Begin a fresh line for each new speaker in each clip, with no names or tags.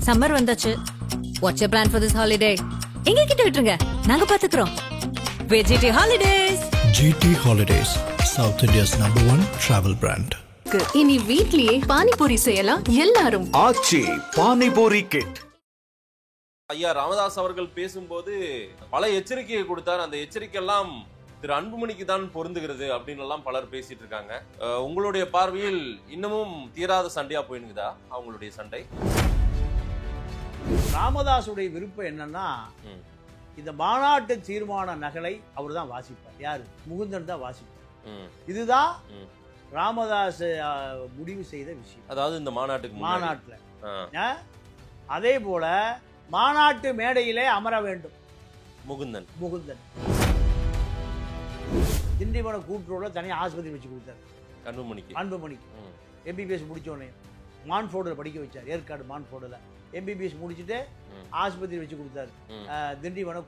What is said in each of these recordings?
Summer வந்தாச்சு. What's your plan for this holiday? எங்க கிட்ட விட்டுருங்க, நாங்க பாத்துக்கிறோம். VGT Holidays.
GT Holidays, South India's #1 travel brand.
இனி வீட்லயே பானிபூரி செய்யலாம் எல்லாரும்.
ஆச்சி பானிபூரி கிட்.
ஐயா ராமதாஸ் அவர்கள் பேசும்போது பல எச்சரிக்கையை கொடுத்தார். அந்த எச்சரிக்கை எல்லாம் திரு அன்புமணிக்கு தான் பொருந்துகிறது அப்படின்னு எல்லாம் பலர் பேசிட்டு இருக்காங்க. உங்களுடைய பார்வையில் இன்னமும் தீராத சண்டையா போயினுக்குதா அவங்களுடைய சண்டை?
ராமதாசுடைய விருப்பம் என்னன்னா, இந்த மாநாட்டு தீர்மான நகலை அவர் தான் வாசிப்பார். யாரு? முகுந்தன் தான் வாசிப்பார். இதுதான் ராமதாஸ் முடிவு செய்த விஷயம்.
அதாவது இந்த மாநாட்டுல
அதே போல மாநாட்டு மேடையிலே அமர வேண்டும்
முகுந்தன்.
திண்டிவனம் கூட்டுறவுல தனியாக ஆஸ்பத்திரி வச்சு கொடுத்தாரு அன்புமணிக்கு. எம்பிபிஎஸ் முடிச்சோடனே மான்ஃபோர்டில் படிக்க வச்சார். ஏற்காடு மான்ஃபோர்டில் எம்பிபிஎஸ் முடிச்சுட்டு ஆஸ்பத்திரி வச்சு கொடுத்தாரு. திண்டிவனம்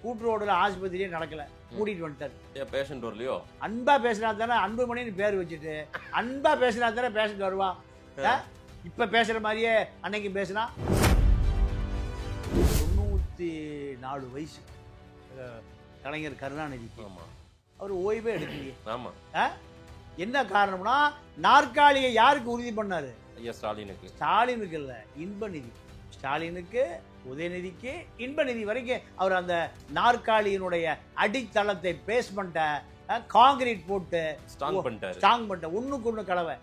கூட்டுறவுல ஆஸ்பத்திரியே நடக்கல, மூடிட்டு வந்துட்டாரு.
பேஷண்ட் வரலையோ?
அன்பா பேசினா தானே அன்புமணின்னு பேர் வச்சுட்டு அன்பா பேசினா தானே பேஷண்ட் வருவா. இப்ப பேசுற மாதிரியே அன்னைக்கு பேசினா 94 வயசு கலைஞர் கருணாநிதிக்கு. அவர் ஓய்வே எடுக்கலையே. என்ன காரணம்னா, நாற்காலியை யாருக்கு உறுதி பண்ணாரு? ஸ்டாலினுக்கு இல்ல, இன்பநிதி. ஸ்டாலினுக்கு, உதயநிதிக்கு, இன்பநிதி வரைக்கும் அவர் அந்த நாற்காலியினுடைய அடித்தளத்தை பேஸ்மெண்ட்டை காங்கிரீட் போட்டு ஸ்ட்ராங் பண்ணிட்ட. ஒண்ணுக்கு ஒண்ணு கலவை.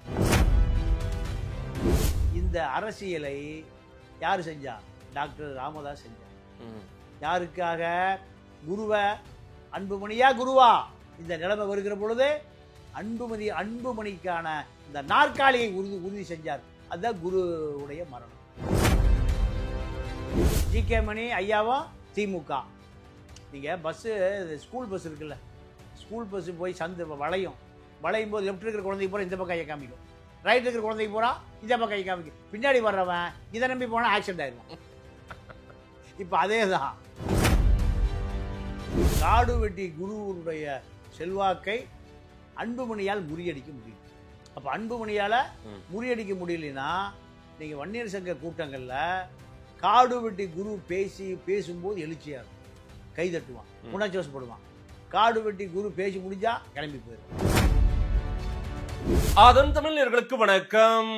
இந்த அரசியலை யாரு செஞ்சா? டாக்டர் ராமதாஸ் செஞ்சார். யாருக்காக? குருவை. அன்புமணியா குருவா? இந்த நிலைமை வருகிற பொழுது அன்புமணிக்கான இந்த நாற்காலியை உறுதி செஞ்சார். அதுதான் குருவுடைய மரணம். ஜி.கே. மணி ஐயாவும் திமுக. நீங்க பஸ், ஸ்கூல் பஸ் இருக்குல்ல, ஸ்கூல் பஸ் போய் சந்து வளையும் போது லெஃப்ட் இருக்கிற குழந்தைக்கு போற இந்த பக்கம் கையை காமிக்கும், ரைட் இருக்கிற குழந்தைக்கு போறா இந்த பக்கம் கையை காமிக்கும். பின்னாடி வர்றவன் இதை நம்பி போனா ஆக்சிடென்ட் ஆயிடுவான். இப்ப அதேதான். காடு வெட்டி குருவுடைய செல்வாக்கை அன்புமணியால் முறியடிக்க முடியும். அப்ப அன்புமணியால முறியடிக்க முடியலன்னா, நீங்க வன்னியர் சங்க கூட்டங்கள்ல காடு வெட்டி குரு பேசும்போது எழுச்சியா இருக்கும், கை தட்டுவான், உணர்ச்சிவசப்படுவான். காடு வெட்டி குரு பேசி முடிஞ்சா கிளம்பி போயிடும்.
அதன் தமிழர்களுக்கு வணக்கம்.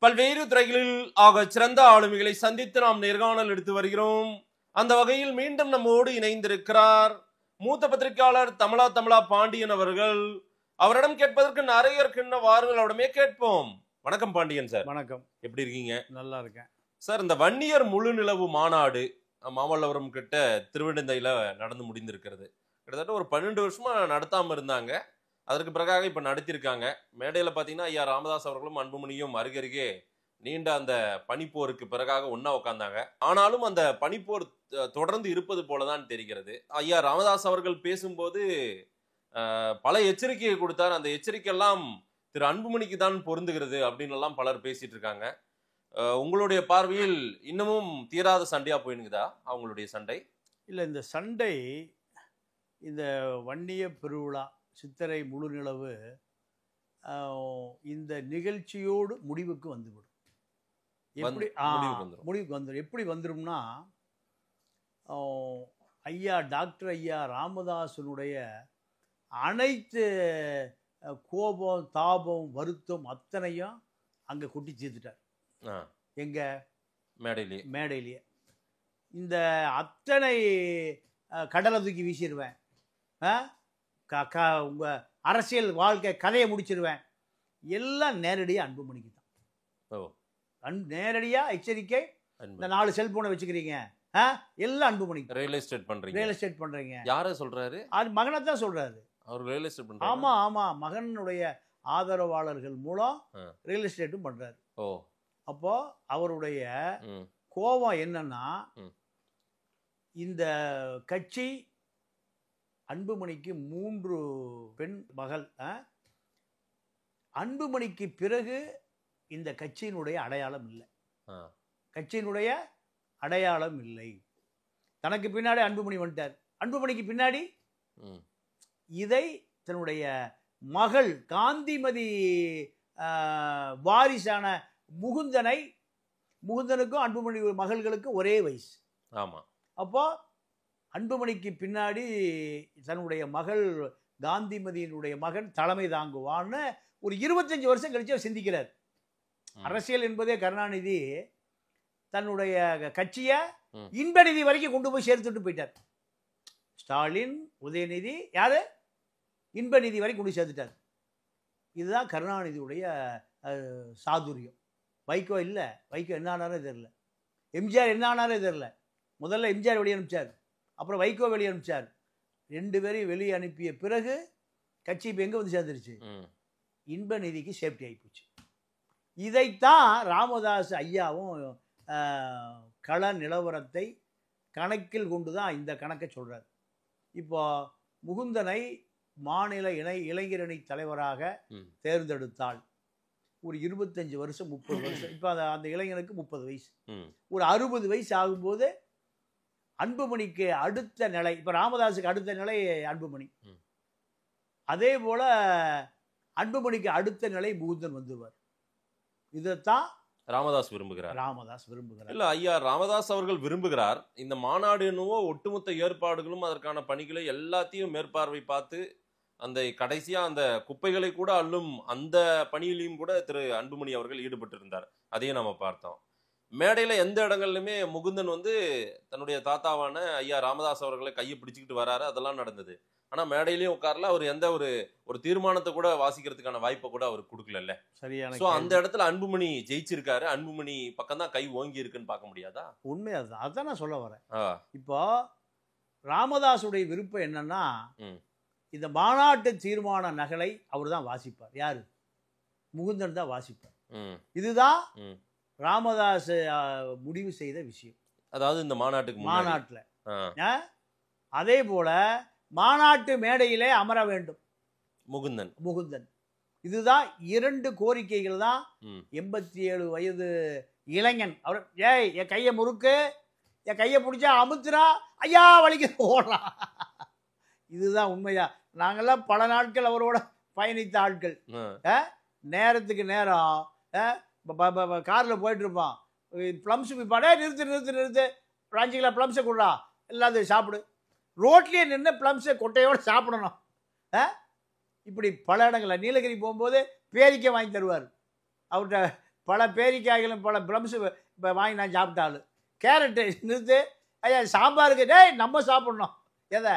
பல்வேறு துறைகளில் ஆக சிறந்த ஆளுமைகளை சந்தித்து நாம் நேர்காணல் எடுத்து வருகிறோம். அந்த வகையில் மீண்டும் நம்மோடு இணைந்திருக்கிறார் மூத்த பத்திரிகையாளர் தமிழா பாண்டியன் அவர்கள். அவரிடம் கேட்பதற்கு நிறைய இருக்கின்ற வாருங்கள், அவரிடமே கேட்போம். வணக்கம் பாண்டியன் சார்.
வணக்கம்.
எப்படி இருக்கீங்க?
நல்லா இருக்கேன்
சார். இந்த வன்னியர் முழு நிலவு மாநாடு மாமல்லபுரம் கிட்ட திருவிடந்தையில நடந்து முடிந்திருக்கிறது. கிட்டத்தட்ட ஒரு 12 வருஷமா நடத்தாம இருந்தாங்க. அதற்கு பிறகாக இப்ப நடத்தியிருக்காங்க. மேடையில பாத்தீங்கன்னா ஐயா ராமதாஸ் அவர்களும் அன்புமணியும் அருகருகே நீண்ட அந்த பனிப்போருக்கு பிறகாக ஒன்னா உட்கார்ந்தாங்க. ஆனாலும் அந்த பனிப்போர் தொடர்ந்து இருப்பது போலதான் தெரிகிறது. ஐயா ராமதாஸ் அவர்கள் பேசும்போது பல எச்சரிக்கையை கொடுத்தார். அந்த எச்சரிக்கை எல்லாம் திரு அன்புமணிக்கு தான் பொருந்துகிறது அப்படின்னு எல்லாம் பலர் பேசிட்டு இருக்காங்க. உங்களுடைய பார்வையில் இன்னமும் தீராத சண்டையா போயினுக்குதா அவங்களுடைய சண்டை?
இல்ல, இந்த சண்டை, இந்த வன்னிய பெருவிழா, சித்திரை முழு நிலவு இந்த நிகழ்ச்சியோடு முடிவுக்கு வந்துவிடும். முடிவுக்கு வந்துடும். எப்படி வந்துடும்னா, டாக்டர் ஐயா ராமதாசனுடைய அனைத்து கோபம், தாபம், வருத்தம் அத்தனையும் அங்க கொட்டி தீர்த்துட்டார். எங்க? மேடையிலேயே. இந்த அத்தனை கடலை தூக்கி வீசிடுவேன், உங்க அரசியல் வாழ்க்கை கதையை முடிச்சிருவேன், எல்லாம் நேரடியாக அன்புமணிக்கு தான். நேரடியா எச்சரிக்கை. இந்த 4 செல்போனை வச்சுக்கிறீங்க, எல்லாம் அன்புமணிக்கு.
ரியல் எஸ்டேட்
பண்றீங்க.
யார சொல்றாரு?
அது மகனை தான் சொல்றாரு.
அவர் ரியல் எஸ்டேட் பண்றாரு.
ஆமா, மகனுடைய ஆதரவாளர்கள் மூலம் ரியல் எஸ்டேட்டும் பண்றாரு. அப்போ அவருடைய கோபம் என்னன்னா, இந்த கட்சி அன்புமணிக்கு 3 பெண் மகள். அன்புமணிக்கு பிறகு இந்த கட்சியினுடைய அடையாளம் இல்லை. தனக்கு பின்னாடி அன்புமணி வந்துட்டார். அன்புமணிக்கு பின்னாடி இதை தன்னுடைய மகள் காந்திமதி வாரிசான முகுந்தனை முகுந்தனுக்கும் அன்புமணி மகள்களுக்கும் ஒரே வயசு.
ஆமா.
அப்போ அன்புமணிக்கு பின்னாடி தன்னுடைய மகள் காந்திமதியினுடைய மகன் தலைமை தாங்குவான்னு ஒரு 25 வருஷம் கழிச்சு அவர் சிந்திக்கிறார். அரசியல் என்பதே கருணாநிதி தன்னுடைய கட்சியை இன்பநிதி வரைக்கும் கொண்டு போய் சேர்த்துட்டு போயிட்டார். ஸ்டாலின், உதயநிதி, யாரு இன்பநிதி வரைக்கும் கொண்டு சேர்த்துட்டார். இதுதான் கருணாநிதியுடைய சாதுரியம். வைகோ இல்லை, வைகோ என்ன ஆனாரே தெரியல. எம்ஜிஆர் என்ன ஆனாரே தெரியல. முதல்ல எம்ஜிஆர் வெளியே அனுப்பிச்சார், அப்புறம் வைகோ வெளியே அனுப்பிச்சார். 2 பேரையும் வெளியே அனுப்பிய பிறகு கட்சி இப்போ எங்கே வந்து சேர்ந்துருச்சு? இன்பநிதிக்கு சேஃப்டி ஆகிப்போச்சு. இதைத்தான் ராமதாஸ் ஐயாவும் கள நிலவரத்தை கணக்கில் கொண்டு தான் இந்த கணக்கை சொல்கிறார். இப்போ முகுந்தனை மாநில இளைஞரணி தலைவராக தேர்ந்தெடுத்தால் ஒரு 25 வருஷம் 30 வருஷம், இப்போ அந்த இளைஞனுக்கு 30 வயசு, ஒரு 60 வயசு ஆகும்போது அன்புமணிக்கு அடுத்த நிலை, இப்போ ராமதாஸுக்கு அடுத்த நிலை அன்புமணி, அதே போல அன்புமணிக்கு அடுத்த நிலை முகுந்தன் வந்துடுவார். இதைத்தான்
ராமதாஸ் விரும்புகிறார்.
இல்ல
ஐயா ராமதாஸ் அவர்கள் விரும்புகிறார். இந்த மாநாடு என்னவோ ஒட்டுமொத்த ஏற்பாடுகளும் அதற்கான பணிகளை எல்லாத்தையும் மேற்பார்வை பார்த்து அந்த கடைசியா அந்த குப்பைகளை கூட அள்ளும் அந்த பணியிலையும் கூட திரு அன்புமணி அவர்கள் ஈடுபட்டு இருந்தார். அதையும் நம்ம பார்த்தோம். மேடையில எந்த இடங்கள்லுமே முகுந்தன் தன்னுடைய தாத்தாவான ஐயா ராமதாஸ் அவர்களை கையை பிடிச்சுக்கிட்டு வராரு, அதெல்லாம் நடந்தது. ஆனா மேடையிலயும் உட்கார்ல அவர் எந்த ஒரு தீர்மானத்தை கூட வாசிக்கிறதுக்கான வாய்ப்பை கூட அவர் கொடுக்கல.
சரியான.
சோ அந்த இடத்துல அன்புமணி ஜெயிச்சிருக்காரு. அன்புமணி பக்கம் தான் கை ஓங்கி இருக்குன்னு பார்க்க முடியாதா?
உண்மை அதுதான். அதான் நான் சொல்ல வரேன். இப்போ ராமதாஸுடைய விருப்பம் என்னன்னா, இந்த மாநாட்டு தீர்மான நகலை அவர் தான் வாசிப்பார். யாரு? முகுந்தன் தான் வாசிப்பார். இதுதான் ராமதாஸ் முடிவு செய்த விஷயம்.
அதாவது இந்த மாநாட்டுல
அதே போல மாநாட்டு மேடையிலே அமர வேண்டும் முகுந்தன். இதுதான் 2 கோரிக்கைகள் தான் 87 வயது இளைஞன். அவர் என் கையை முறுக்கு, என் கையை பிடிச்சா அமுத்துறா, ஐயா வலிக்கு ஓடுறான். இதுதான் உண்மையா. நாங்கெல்லாம் பல நாட்கள் அவரோட பயணித்த ஆட்கள். நேரத்துக்கு நேரம் காரில் போயிட்டு இருப்பான். ப்ளம்ஸ் விற்பாடே, நிறுத்து 5 கிலோ ப்ளம்ஸை கொடுறா, எல்லாத்தையும் சாப்பிடு. ரோட்லேயே நின்று ப்ளம்ஸை கொட்டையோடு சாப்பிடணும். இப்படி பல இடங்களில் நீலகிரி போகும்போது பேரிக்காய் வாங்கி தருவார். அவர்கிட்ட பல பேரிக்காய்களும் பல ப்ளம்ஸு இப்போ வாங்கி நான் சாப்பிட்டாலும். கேரட்டு நிறுத்து, ஐயா சாம்பாருக்கு டேய் நம்ம சாப்பிடணும். எதை?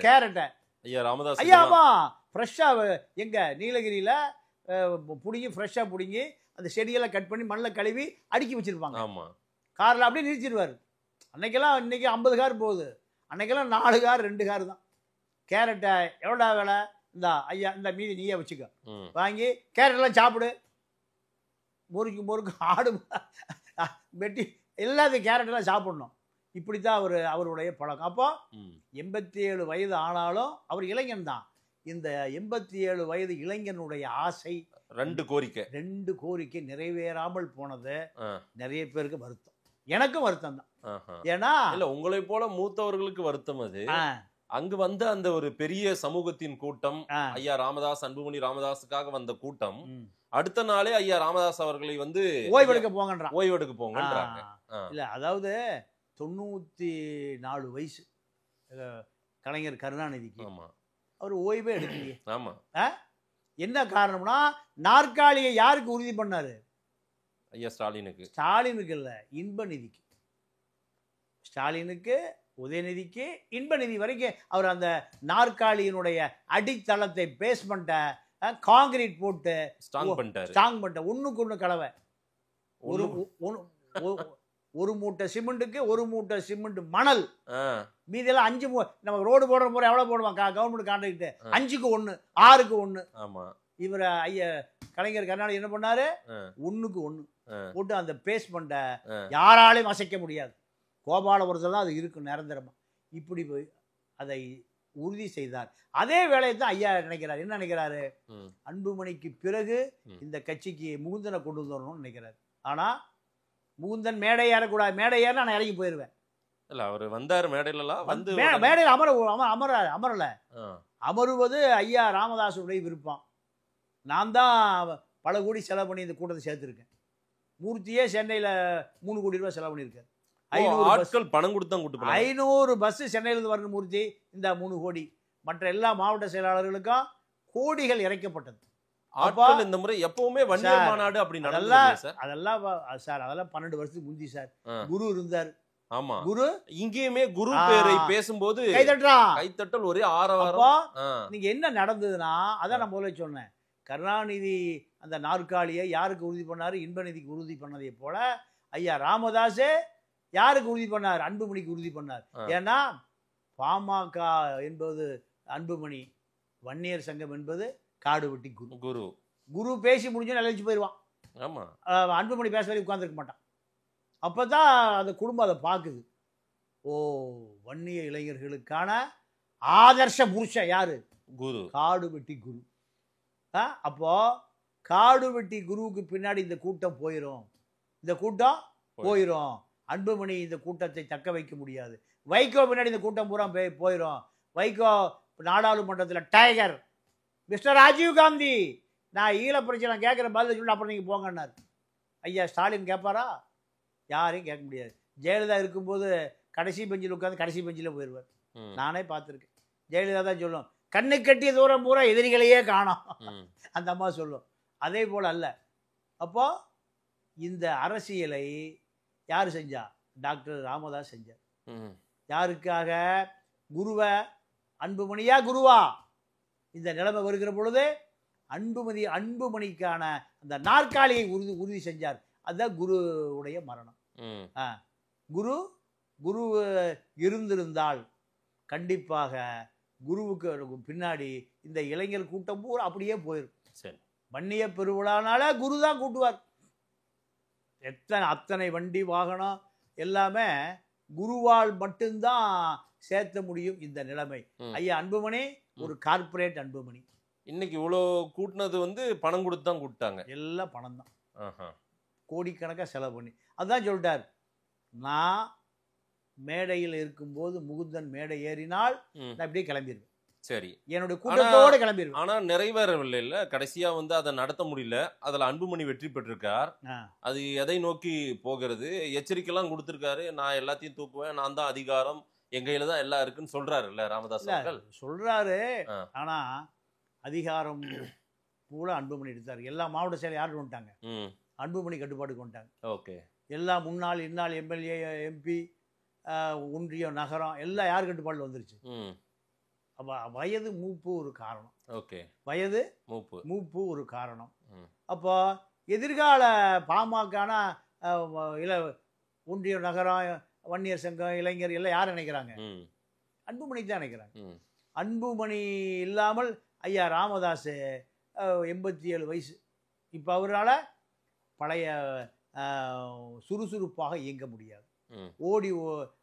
கேரட்டை.
ஐயா ராமதாஸ்
ஐயாமா ஃப்ரெஷ்ஷாக எங்கள் நீலகிரியில் பிடிங்கி ஃப்ரெஷ்ஷாக பிடிங்கி அந்த செடியெல்லாம் கட் பண்ணி மண்ணில் கழுவி அடுக்கி வச்சுருப்பாங்க.
ஆமாம்.
காரில் அப்படியே நிறுத்திடுவார். அன்னைக்கெல்லாம் இன்றைக்கி 50 கார் போகுது, அன்னைக்கெல்லாம் 4 கார் 2 கார் தான். கேரட்டை எவ்வளோடா வேலை? இந்தா ஐயா, இந்த மீதி நீயே வச்சுக்க, வாங்கி கேரட்டெல்லாம் சாப்பிடு. முறுக்கு ஆடு வெட்டி எல்லாத்தையும் கேரட்டெல்லாம் சாப்பிடணும். இப்படி தான் அவருடைய பழக்கம். அப்போ 87 வயது ஆனாலும் அவர் இளைஞன் தான். இந்த 87 வயது இளைஞனுடைய ஆசை 2 கோரிக்கை நிறைவேறாமல் போனது நிறைய பேருக்கு வருத்தம். எனக்கும் வருத்தம் தான். ஏன்னா
இல்ல உங்களை போல மூத்தவர்களுக்கு வருத்தம். அது அங்கு வந்த அந்த ஒரு பெரிய சமூகத்தின் கூட்டம், ஐயா ராமதாஸ், அன்புமணி ராமதாஸுக்காக வந்த கூட்டம், அடுத்த நாளே ஐயா ராமதாஸ் அவர்களை
ஓய்வெடுக்க
போங்கன்றாங்க.
இல்ல, அதாவது 94 வயசு கலைஞர் கருணாநிதிக்கு. அவர் ஓய்வே எடுக்கலையே.
ஆமா.
என்ன காரணம்னா, நாற்காலியை யாருக்கு உறுதி பண்ணாரு?
ஐயா ஸ்டாலினுக்கு.
ஸ்டாலினுக்கு இல்ல, இன்பநிதிக்கு. ஸ்டாலினுக்கு, உதயநிதிக்கு, இன்பநிதி வரைக்கும் அவர் அந்த நாற்காலியினுடைய அடித்தளத்தை பேஸ்மெண்ட்டை காங்கிரீட் போட்டு ஸ்ட்ராங் பண்ணிட்டார். ஒண்ணுக்கு ஒண்ணு கலவை. ஒரு மூட்டை சிமெண்ட்டுக்கு 1 மூட்டை சிமெண்ட் மணல், மீதெல்லாம் 5 நம்ம ரோடு போடுற முறை எவ்வளவு போடுவான் கவர்மெண்ட் கான்ட்ராக்ட்? 5க்கு 1, 6க்கு 1.
ஆமா.
இவர் ஐயா கலைஞர் கருணாநிதி என்ன பண்ணாரு? 1க்கு 1 போட்டு அந்த பேஸ்மெண்ட்டை யாராலையும் அசைக்க முடியாது. கோபாலபுரத்தில் தான் அது இருக்கும் நிரந்தரமா. இப்படி போய் அதை உறுதி செய்தார். அதே வேலையை தான் ஐயா நினைக்கிறார். என்ன நினைக்கிறாரு? அன்புமணிக்கு பிறகு இந்த கட்சிக்கு முகுந்தனை கொண்டு வரணும்னு நினைக்கிறாரு. ஆனா முகுந்தன் மேடை ஏறக்கூடாது. மேடை ஏறினா நான் இறங்கி போயிடுவேன்.
இல்ல, அவர் வந்தார் மேடையிலலாம்
மேடையில் அமரல. அமருவது ஐயா ராமதாஸுடைய விருப்பம். நான் தான் பல கோடி செலவு பண்ணி இந்த கூட்டத்தை சேர்த்துருக்கேன். மூர்த்தியே சென்னையில் 3 கோடி ரூபாய் செலவு பண்ணியிருக்காரு. 500
ஆட்கள் பணம் கொடுத்து தான் கூட்டு போனாங்க.
500 பஸ் சென்னையிலிருந்து வரணும் மூர்த்தி, இந்த 3 கோடி. மற்ற எல்லா மாவட்ட செயலாளர்களுக்கும் கோடிகள் இறைக்கப்பட்டது.
ஆட்கள் இந்த முறை எப்பவுமே வன்னியர் மாநாடு அப்படி நடந்தது சார்.
அதெல்லாம் சார் அதெல்லாம் 12 வருஷத்துக்கு முந்தி சார். குரு இருந்தார்.
ஆமா,
குரு
இங்கேயுமே குரு பேரை பேசும்போது கைத்தட்டல் ஒரே ஆரவாரம்.
நீங்க என்ன நடந்ததுன்னா அதான் நான் முதல்ல சொன்னேன். கருணாநிதி அந்த நாற்காலியை யாருக்கு உறுதி பண்ணாரு? இன்பநிதிக்கு உறுதி பண்ணதை போல ஐயா ராமதாஸ் யாருக்கு உறுதி பண்ணார்? அன்புமணிக்கு உறுதி பண்ணார். ஏன்னா பாமக என்பது அன்புமணி, வன்னியர் சங்கம் என்பது காடு வெட்டி குரு. குரு பேசி முடிஞ்சு நிலைச்சு போயிடுவான்.
ஆமா,
அன்புமணி பேச வரை உட்கார்ந்துருக்க மாட்டான். அப்பதான் அந்த குடும்பம் அதை பார்க்குது. ஓ, வன்னிய இளைஞர்களுக்கான ஆதர்ஷ புருஷன் யாரு? குரு, காடு வெட்டி குரு. அப்போ காடு வெட்டி குருவுக்கு பின்னாடி இந்த கூட்டம் போயிடும். அன்புமணி இந்த கூட்டத்தை தக்க வைக்க முடியாது. வைகோ பின்னாடி இந்த கூட்டம் பூரா போயிடும். வைகோ நாடாளுமன்றத்தில் டைகர் மிஸ்டர் ராஜீவ் காந்தி, நான் ஈழ பிரச்சனை கேட்குற பதில் சொல்லி அப்புறம் நீங்கள் போங்கன்னாரு. ஐயா ஸ்டாலின் கேட்பாரா? யாரையும் கேட்க முடியாது. ஜெயலலிதா இருக்கும்போது கடைசி பெஞ்சில் உட்காந்து கடைசி பெஞ்சில் போயிடுவார். நானே பார்த்துருக்கேன். ஜெயலலிதா தான் சொல்லும், கண்ணு கட்டிய தூரம் பூரா எதிரிகளையே காணோம், அந்த அம்மா சொல்லும். அதே போல் அல்ல. அப்போ இந்த அரசியலை யார் செஞ்சா? டாக்டர் ராமதாஸ் செஞ்சார். யாருக்காக? குருவை. அன்புமணியா குருவா? இந்த நிலைமை வருகிற பொழுது அன்புமணிக்கான அந்த நாற்காலியை உறுதி செஞ்சார். அதுதான் குருவுடைய மரணம். குரு இருந்திருந்தால் கண்டிப்பாக குருவுக்கு பின்னாடி இந்த இளைஞர் கூட்டம் பூரா அப்படியே போயிடும். சரி, வன்னிய பெருவிழானால குரு தான் கூட்டுவார். அத்தனை வண்டி வாகனம் எல்லாமே குருவால் மட்டும்தான் சேர்த்த முடியும். இந்த நிலைமை ஐயா அன்புமணி ஒரு கார்பரேட் அன்புமணி.
இன்னைக்கு இவ்வளோ கூட்டினது பணம் கொடுத்து தான் கூப்பிட்டாங்க.
எல்லாம் பணம் தான், கோடிக்கணக்காக செலவு பண்ணி. அதுதான் சொல்லிட்டார், நான் மேடையில் இருக்கும்போது முகுந்தன் மேடை ஏறினால் நான் இப்படியே கிளம்பிடுவேன். சரி, என்னுடைய கூட்டத்தோட கிளம்பிடுவேன்.
ஆனா நிறைவேறவில்லை. இல்ல, கடைசியா அதை நடத்த முடியல. அதுல அன்புமணி வெற்றி பெற்றிருக்கார். அது எதை நோக்கி போகிறது? எச்சரிக்கைலாம் கொடுத்திருக்காரு. நான் எல்லாத்தையும் தூக்குவேன், நான் தான் அதிகாரம், எங்க கையில தான் எல்லாம் இருக்குன்னு சொல்றாரு இல்ல ராமதாஸ் அவர்கள்.
சொல்றாரு. ஆனா அதிகாரம் கூட அன்புமணி எடுத்தாரு. எல்லா மாவட்ட செயலர் யாரு வந்துட்டாங்க? அன்புமணி கட்டுப்பாட்டுக்கு வந்துட்டாங்க. ஓகே, எல்லா முன்னாள் இந்நாள் எம்எல்ஏ எம்பி ஒன்றியம் நகரம் எல்லாம் யார் கட்டுப்பாட்டில் வந்துருச்சு. அப்போ வயது மூப்பு ஒரு காரணம். ஓகே, வயது மூப்பு ஒரு காரணம். அப்போ எதிர்கால பாமகனா ஒன்றிய நகரம் வன்னியர் சங்கம் இளைஞர் எல்லாம் யார் நினைக்கிறாங்க? அன்புமணி தான் நினைக்கிறாங்க. அன்புமணி இல்லாமல் ஐயா ராமதாஸ் 87 வயசு. இப்போ அவரால் பழைய சுறுசுறுப்பாக இயங்க முடியாது. ஓடி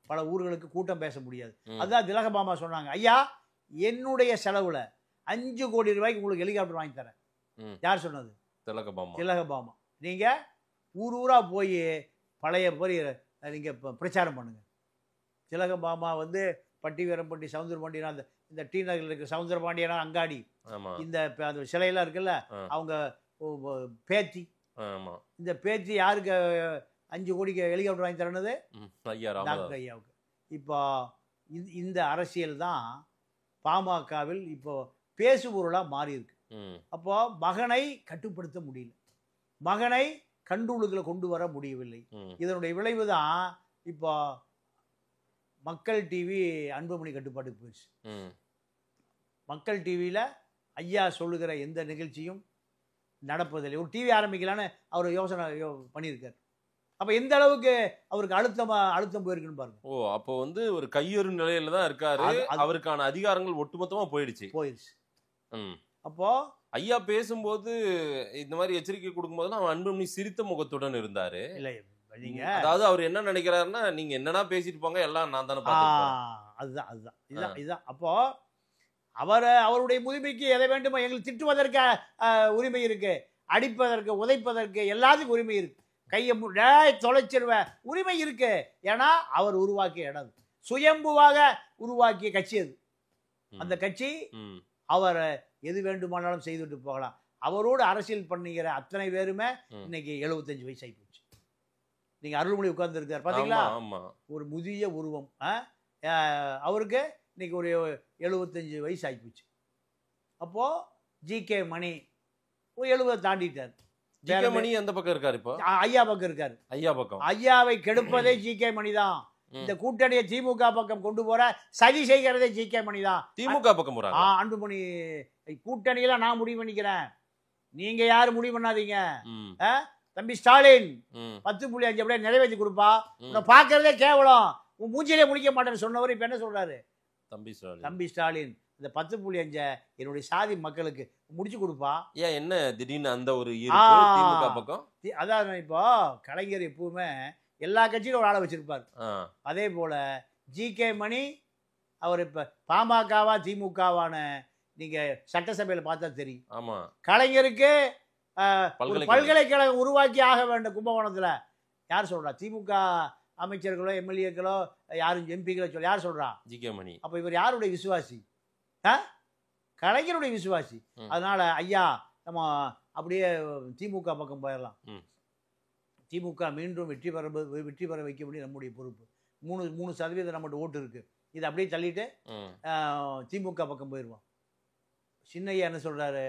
பல ஊர்களுக்கு கூட்டம் பேச முடியாது. அதுதான் திலகபாமா சொன்னாங்க, ஐயா என்னுடைய செலவுல 5 கோடி ரூபாய்க்கு உங்களுக்கு ஹெலிகாப்டர் வாங்கி தரேன். யார் சொன்னது? திலகபாமா. நீங்க ஊர் ஊரா போய் பழைய போய் நீங்க பிரச்சாரம் பண்ணுங்க. திலகபாமா பட்டி வீரம்பட்டி சவுந்தரபாண்டியன், இந்த டி நகரில் இருக்கிற சவுந்தரபாண்டியனா அங்காடி, இந்த சிலையெல்லாம் இருக்குல்ல, அவங்க பேத்தி. இந்த பேத்தி யாருக்கு 5 கோடிக்கு ஹெலிகாப்டர் வாங்கி தரனது? டாக்டர் ஐயாவுக்கு. இப்போ இந்த அரசியல் தான் பாமகவில் இப்போ பேசுபொருளாக மாறி இருக்கு. அப்போ மகனை கட்டுப்படுத்த முடியல, மகனை கண்டுழுக்களை கொண்டு வர முடியவில்லை. இதனுடைய விளைவு தான் இப்போ மக்கள் டிவி அன்புமணி கட்டுப்பாட்டுக்கு போயிடுச்சு. மக்கள் டிவியில் ஐயா சொல்லுகிற எந்த நிகழ்ச்சியும் நடப்பதில்லை. ஒரு டிவி ஆரம்பிக்கலான்னு அவர் யோசனை பண்ணியிருக்காரு. அப்போ எந்த அளவுக்கு அவருக்கு அழுத்தம் போயிருக்குன்னு பாருங்க.
ஓ, அப்போ ஒரு கையெறு நிலையில தான் இருக்காரு. அவருக்கான அதிகாரங்கள் ஒட்டுமொத்தமா போயிடுச்சு. அப்போ ஐயா பேசும்போது இந்த மாதிரி எச்சரிக்கை கொடுக்கும்போது அவன் அன்புமணி சிரித்த முகத்துடன் இருந்தாரு. இல்லை, அதாவது அவர் என்ன நினைக்கிறாருன்னா, நீங்க என்னன்னா பேசிட்டு போங்க, எல்லாம் நான் தானே
அதுதான் அதுதான் இதுதான் இதுதான். அப்போ அவருடைய முதுமைக்கு எதை வேண்டுமோ, எங்களுக்கு திட்டுவதற்கு உரிமை இருக்கு, அடிப்பதற்கு உதைப்பதற்கு எல்லாத்துக்கும் உரிமை இருக்கு, கையை தொலைச்சிருவ உரிமை இருக்கு. ஏன்னா அவர் உருவாக்கிய இடம், சுயம்புவாக உருவாக்கிய கட்சி அது. அந்த கட்சி அவர் எது வேண்டுமானாலும் செய்துட்டு போகலாம். அவரோடு அரசியல் பண்ணுகிற அத்தனை பேருமே இன்னைக்கு 75 வயசு ஆகி போச்சு. நீங்க அருள்மொழி உட்கார்ந்து இருக்காரு பாத்தீங்களா?
ஆமா.
ஒரு முதிய உருவம். அவருக்கு இன்னைக்கு ஒரு 75 வயசு ஆகிப்போச்சு. அப்போ ஜி.கே. மணி 70 தாண்டிட்டார்.
ஜி.கே. மணி எந்த பக்கம் இருக்காரு இப்போ?
ஐயா பக்கம் இருக்காரு.
ஐயா பக்கம்.
ஐயாவை கெடுப்பதே ஜி.கே. மணி தான். இந்த கூட்டணியை திமுக பக்கம் கொண்டு போற சதி செய்கிறதே ஜி.கே. மணி தான்.
திமுக பக்கம் போறாங்க.
அன்புமணி கூட்டணியில நான் முடிவு பண்ணிக்கிறேன், நீங்க யாரும் முடிவு பண்ணாதீங்க. தம்பி ஸ்டாலின் 10.5 அப்படியே நிறைவேற்றி கொடுப்பா, உன்னை பாக்குறதே கேவலம், உன் மூஞ்சிலே முடிக்க மாட்டேன்னு சொன்னவர் இப்ப என்ன சொல்றாரு? தம்பி ஸ்டாலின் இந்த 10.5 என்னுடைய சாதி மக்களுக்கு முடிச்சு கொடுப்பா.
ஏன் என்ன திடீர்னு அந்த ஒரு திமுக பக்கம்?
அதான் இப்போ கலைஞர் எப்பவுமே எல்லா கட்சியிலும் ஒரு ஆளை வச்சிருப்பார். அதே போல ஜி.கே. மணி அவர் இப்ப பாமகவா திமுகவான நீங்க சட்டசபையில பார்த்தா தெரியும்.
ஆமா.
கலைஞருக்கு பல்கலைக்கழகம் உருவாக்கி ஆக வேண்டும் கும்பகோணத்துல. யார் சொல்றா? திமுக அமைச்சர்களோ எம்எல்ஏக்களோ யாரும் எம்பிகளோ சொல்ல யார் சொல்றா?
ஜி.கே. மணி.
அப்ப இவர் யாருடைய விசுவாசி? கலைஞருடைய விசுவாசி. அதனால ஐயா நம்ம அப்படியே திமுக பக்கம் போயிடலாம். திமுக மீண்டும் வெற்றி பெற வைக்க வேண்டிய நம்முடைய பொறுப்பு. 3% நம்மகிட்ட ஓட்டு இருக்கு. இதை அப்படியே தள்ளிட்டு திமுக பக்கம் போயிடுவோம். சின்னையா என்ன சொல்றாரு?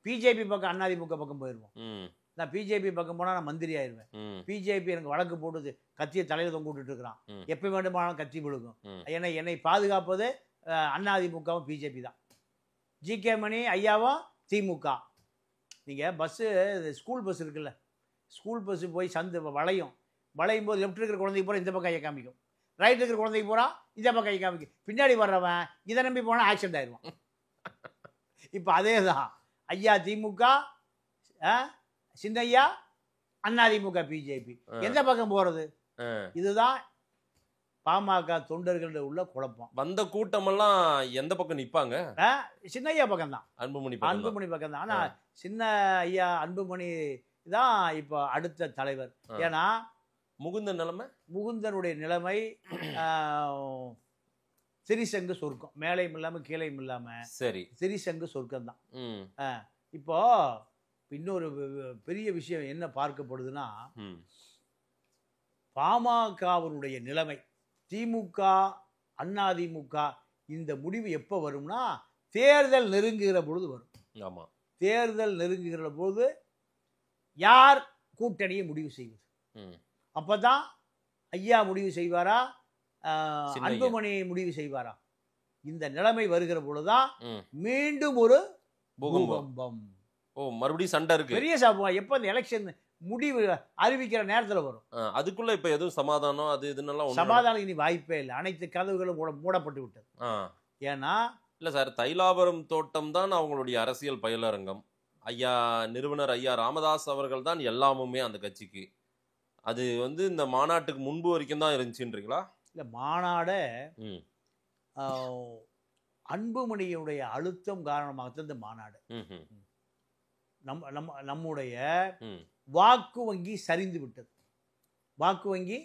பிஜேபி பக்கம் அதிமுக பக்கம் போயிடுவோம். நான் பிஜேபி பக்கம் போனா நான் மந்திரி ஆயிடுவேன். பிஜேபி எனக்கு வழக்கு போட்டு கத்தியை தலையில தொங்க விட்டுட்டு இருக்கிறான். எப்ப வேண்டுமானாலும் கத்தி விழுகும். ஏன்னா என்னை பாதுகாப்பது அதிமுகவும் பிஜேபி தான். ஜி.கே. மணி ஐயாவும் திமுக. நீங்க பஸ் ஸ்கூல் பஸ் இருக்குல்ல, ஸ்கூல் பஸ் போய் சந்து வளையும் போது லெஃப்ட் இருக்கிற குழந்தைக்கு போற இந்த பக்கம் கையை காமிக்கும், ரைட் இருக்கிற குழந்தைக்கு போறா இந்த பக்கம் கையை காமிக்கும். பின்னாடி வர்றவன் இதை நம்பி போனா ஆக்சிடென்ட் ஆயிடுவான். இப்ப அதேதான் ஐயா திமுக, சின்னையா அதிமுக பிஜேபி. எந்த பக்கம் போறது? இதுதான் பாமக தொண்டர்கள் உள்ள குழப்பம்.
வந்த கூட்டமெல்லாம் எந்த பக்கம் நிப்பாங்க?
சின்னையா பக்கம் தான், அன்புமணி பக்கம் தான். ஆனா சின்ன ஐயா அன்புமணி தான் இப்ப அடுத்த தலைவர். ஏன்னா முகுந்தனுடைய நிலைமை சிறிசங்கு சொர்க்கம், மேலையும் இல்லாம கீழையும் இல்லாம சரி சிறிசங்கு சொர்க்கம் தான். இப்போ இன்னொரு பெரிய விஷயம் என்ன பார்க்கப்படுதுன்னா, பாமகவனுடைய நிலைமை திமுக அதிமுக இந்த முடிவு எப்போ வரும்னா தேர்தல் நெருங்குகிற பொழுது வரும்.
ஆமா,
தேர்தல் நெருங்குகிற பொழுது யார் கூட்டணியை முடிவு செய்வது? அப்பதான் ஐயா முடிவு செய்வாரா, அன்புமணி முடிவு செய்வாரா? இந்த நிலைமை வருகிற பொழுதுதான் மீண்டும் ஒரு பூகம்பம்.
மறுபடியும் சண்டை இருக்கு,
பெரிய சம்பவம். எப்ப இந்த எலெக்ஷன் முடிவு அறிவிக்கிற நேரத்துல வரும்.
அதுக்குள்ள இப்ப எதுவும் சமாதானம் அது இதுன்னெல்லாம்
சமாதானம் இனி வாய்ப்பே இல்லை. அனைத்து கதவுகளும் மூடப்பட்டு விட்டது. ஏன்னா
இல்ல சார், தைலாபுரம் தோட்டம் தான் அவங்களுடைய அரசியல் பயிலரங்கம். ஐயா நிறுவனர் ஐயா ராமதாஸ் அவர்கள் தான் எல்லாமுமே அந்த கட்சிக்கு. அது இந்த மாநாட்டுக்கு முன்பு வரைக்கும் தான் இருந்துச்சுன்றீங்களா?
இல்ல, மாநாட அன்புமணியுடைய அழுத்தம் காரணமாகத்தான் இந்த மாநாடு. நம்முடைய வாக்கு வங்கி சரிந்து விட்டது. வாக்கு வங்கி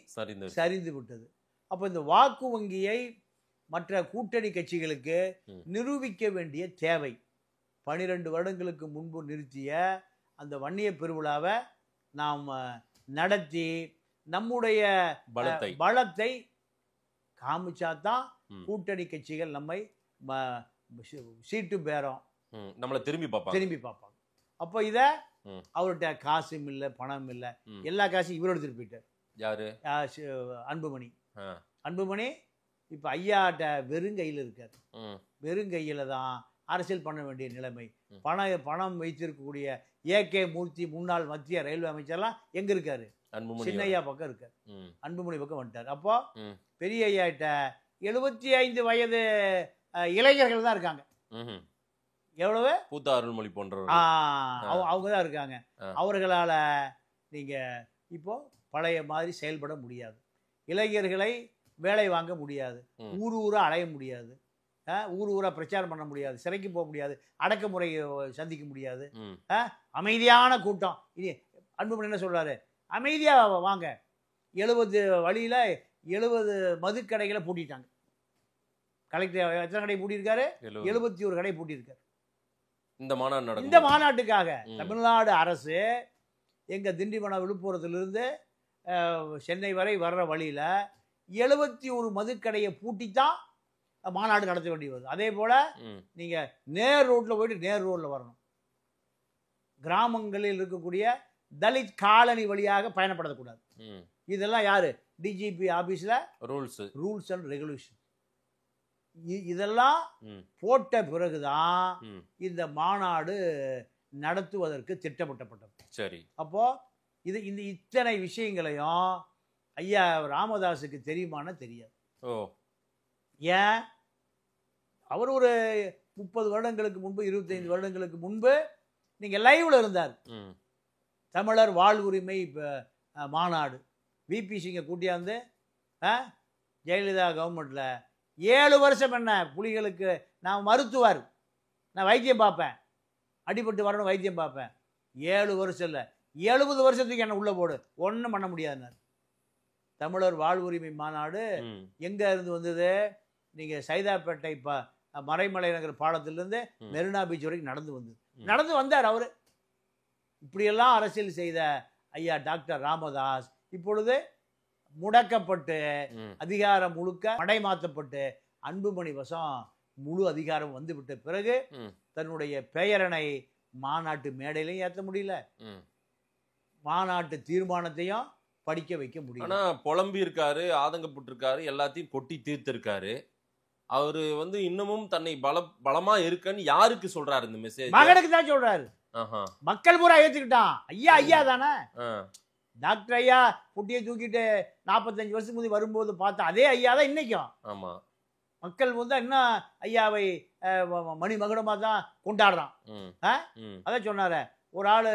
சரிந்து விட்டது. அப்ப இந்த வாக்கு வங்கியை மற்ற கூட்டணி கட்சிகளுக்கு நிரூபிக்க வேண்டிய தேவை. 12 வருடங்களுக்கு முன்பு நிறுத்திய அந்த வன்னிய பெருவிழாவை நாம் நடத்தி நம்முடைய பலத்தை காமிச்சாதான் கூட்டணி கட்சிகள் நம்மை சீட்டு பேரம்
நம்மளை திரும்பி
பார்ப்பாங்க. அப்போ இத அவர்கிட்ட காசும் இல்லை, பணம் இல்லை, எல்லா காசும் இவர் எடுத்துட்டு போயிட்டார்.
யாரு?
அன்புமணி இப்ப ஐயாட்ட வெறுங்கையில் இருக்காரு. வெறுங்கையில தான் அரசியல் பண்ண வேண்டிய நிலைமை. பணம் வைத்திருக்கக்கூடிய ஏ.கே. மூர்த்தி முன்னாள் மத்திய ரயில்வே அமைச்சர்லாம் எங்க இருக்காரு? சின்னையா பக்கம் இருக்காரு. அன்புமணி பக்கம் வந்துட்டார். அப்போ பெரிய ஐயாட்ட 75 வயது இளைஞர்கள் தான் இருக்காங்க. எவ்வளவு?
பூத்த அருள்மொழி போன்ற
அவங்க தான் இருக்காங்க. அவர்களால நீங்க இப்போ பழைய மாதிரி செயல்பட முடியாது. இளைஞர்களை வேலை வாங்க முடியாது, ஊரா அலைய முடியாது, ஊரா பிரச்சாரம் பண்ண முடியாது, சிறைக்கு போக முடியாது, அடக்குமுறையை சந்திக்க முடியாது. அமைதியான கூட்டம். இனி அன்புமணி என்ன சொல்றாரு? அமைதியா வாங்க. 70 வழியில 70 மதுக்கடைகளை பூட்டிட்டாங்க. கலெக்டர் எத்தனை கடை பூட்டியிருக்காரு? 71 கடை பூட்டியிருக்காரு. இந்த மாநாட்டுக்காக தமிழ்நாடு அரசு எங்க திண்டிவனம் விழுப்புரத்திலிருந்து சென்னை வரை வர்ற வழியில் 71 மதுக்கடையை பூட்டித்தான் மாநாடு நடத்த வேண்டி வருது. அதே போல் நீங்கள் நேர் ரோட்டில் போயிட்டு நேர் ரோட்டில் வரணும். கிராமங்களில் இருக்கக்கூடிய தலித் காலனி வழியாக பயணப்படக்கூடாது. இதெல்லாம் யாரு? டிஜிபி ஆபீஸ்ல ரூல்ஸ் அண்ட் ரெகுலேஷன். இதெல்லாம் போட்ட பிறகுதான் இந்த மாநாடு நடத்துவதற்கு திட்டமிட்டப்பட்டது.
சரி.
அப்போ இது இந்த இத்தனை விஷயங்களையும் ஐயா ராமதாஸுக்கு தெரியுமான்னு தெரியாது. ஏன்? அவர் ஒரு 30 வருடங்களுக்கு முன்பு 25 வருடங்களுக்கு முன்பு நீங்க லைவ்ல இருந்தார். தமிழர் வாழ்வுரிமை மாநாடு விபி சிங்கை கூட்டியாந்து ஜெயலலிதா கவர்மெண்ட்ல 7 வருஷம் என்ன புலிகளுக்கு நான் மருத்துவர், நான் வைத்தியம் பார்ப்பேன், அடிபட்டு வரணும் வைத்தியம் பார்ப்பேன். 7 வருஷம் இல்லை 70 வருஷத்துக்கு என்ன உள்ள போடு, ஒன்றும் பண்ண முடியாதுன்னார். தமிழர் வாழ்வுரிமை மாநாடு எங்க இருந்து வந்தது? நீங்க சைதாப்பேட்டை மறைமலை நகர் பாலத்திலிருந்து மெரினா பீச் வரைக்கும் நடந்து வந்தார் அவரு. இப்படியெல்லாம் அரசியல் செய்த ஐயா டாக்டர் ராமதாஸ் இப்பொழுது முடக்கப்பட்டு அதிகாரம் முழுக்க மடைமாற்றப்பட்டு அன்புமணி வசம் முழு அதிகாரம் வந்து விட்ட பிறகு தன்னுடைய பெயரனை மாநாட்டு மேடையிலையும் ஏற்ற முடியல, மாநாட்டு தீர்மானத்தையும் படிக்க வைக்க முடியல.
ஆனா புலம்பி இருக்காரு, ஆதங்கப்பட்டு இருக்காரு, எல்லாத்தையும் கொட்டி தீர்த்திருக்காரு. அவரு இன்னமும் தன்னை பலமா இருக்குன்னு யாருக்கு சொல்றாரு இந்த மெசேஜ்?
மகனுக்கு தான் சொல்றாரு. மக்கள் பூரா ஏத்துக்கிட்டான். ஐயா தானே டாக்டர் ஐயா புட்டியை தூக்கிட்டு 45 வருஷத்துக்கு முந்தைய வரும்போது பார்த்தா அதே ஐயா தான் இன்னைக்கும்.
ஆமா, மக்கள்
இன்னும் ஐயாவை மணிமகுடமா தான் கொண்டாடுறான். அதான் சொன்னாரு ஒரு ஆளு,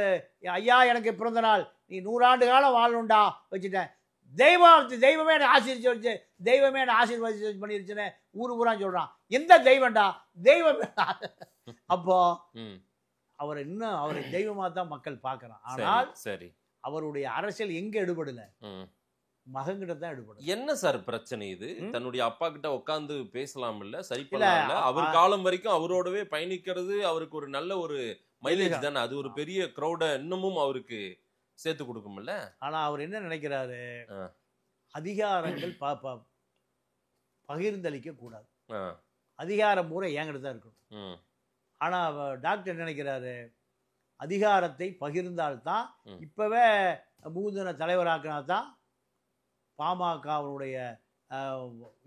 ஐயா எனக்கு பிறந்த நாள், நீ 100 ஆண்டு காலம் வாழணும்டா வச்சுட்டேன், தெய்வமே என்ன ஆசீர்வதிச்சு தெய்வமே என்ன ஆசீர்வாதம் பண்ணிருச்சுன்னு ஊரு ஊரா சொல்றான். எந்த தெய்வம்டா? தெய்வமே. அப்போ அவர் இன்னும் அவரை தெய்வமா தான் மக்கள் பார்க்கறான். ஆனால் சரி, அவருடைய அரசியல் எங்க எடுபடல, மகன்கிட்ட தான் எடுபடும்.
என்ன சார் பிரச்சனை இது? தன்னுடைய அப்பா கிட்ட உட்கார்ந்து பேசலாம் இல்ல, சரி பண்ணல. அவர் காலம் வரைக்கும் அவரோடவே பயணிக்கிறது அவருக்கு ஒரு நல்ல ஒரு மைலேஜ் தானே. அது ஒரு பெரிய கிரௌட இன்னமும் அவருக்கு சேர்த்து கொடுக்கும்ல.
ஆனா அவர் என்ன நினைக்கிறாரு, அதிகாரங்கள் பகிர்ந்தளிக்க கூடாது, அதிகாரம் பூரா என்கிட்ட தான் இருக்கணும். ஆனா டாக்டர் நினைக்கிறாரு அதிகாரத்தை பகிர்ந்தால்தான், இப்பவே மூதன தலைவராக்கினா தான், பாமகவுடைய